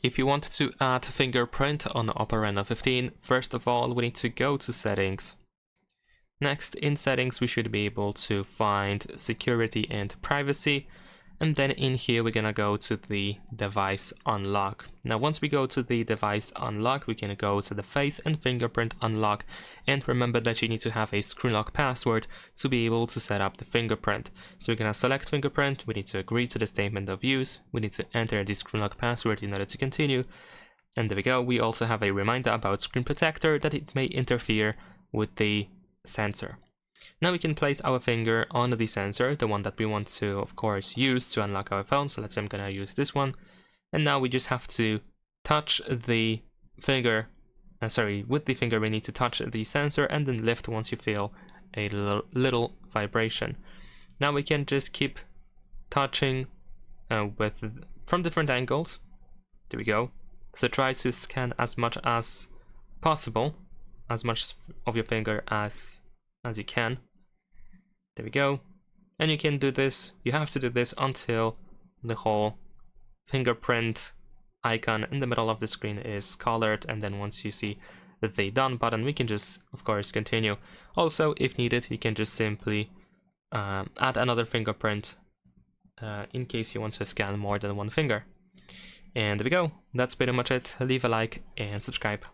If you want to add fingerprint on the OPPO Reno 15, first of all, we need to go to settings. Next, in settings, we should be able to find security and privacy. And then in here, we're gonna go to the device unlock. Now, once we go to the device unlock, we can go to the face and fingerprint unlock. And remember that you need to have a screen lock password to be able to set up the fingerprint. So we're gonna select fingerprint. We need to agree to the statement of use. We need to enter the screen lock password in order to continue. And there we go. We also have a reminder about screen protector that it may interfere with the sensor. Now we can place our finger on the sensor, the one that we want to, of course, use to unlock our phone. So let's say I'm gonna use this one. And now we just have to touch the finger, with the finger we need to touch the sensor and then lift once you feel a little vibration. Now we can just keep touching from different angles. There we go. So try to scan as much as possible, as much of your finger as you can. There we go. And you can do this, you have to do this until the whole fingerprint icon in the middle of the screen is colored, and then once you see the done button, we can just, of course, continue. Also, if needed, you can just simply add another fingerprint in case you want to scan more than one finger. And there we go. That's pretty much it. Leave a like and subscribe.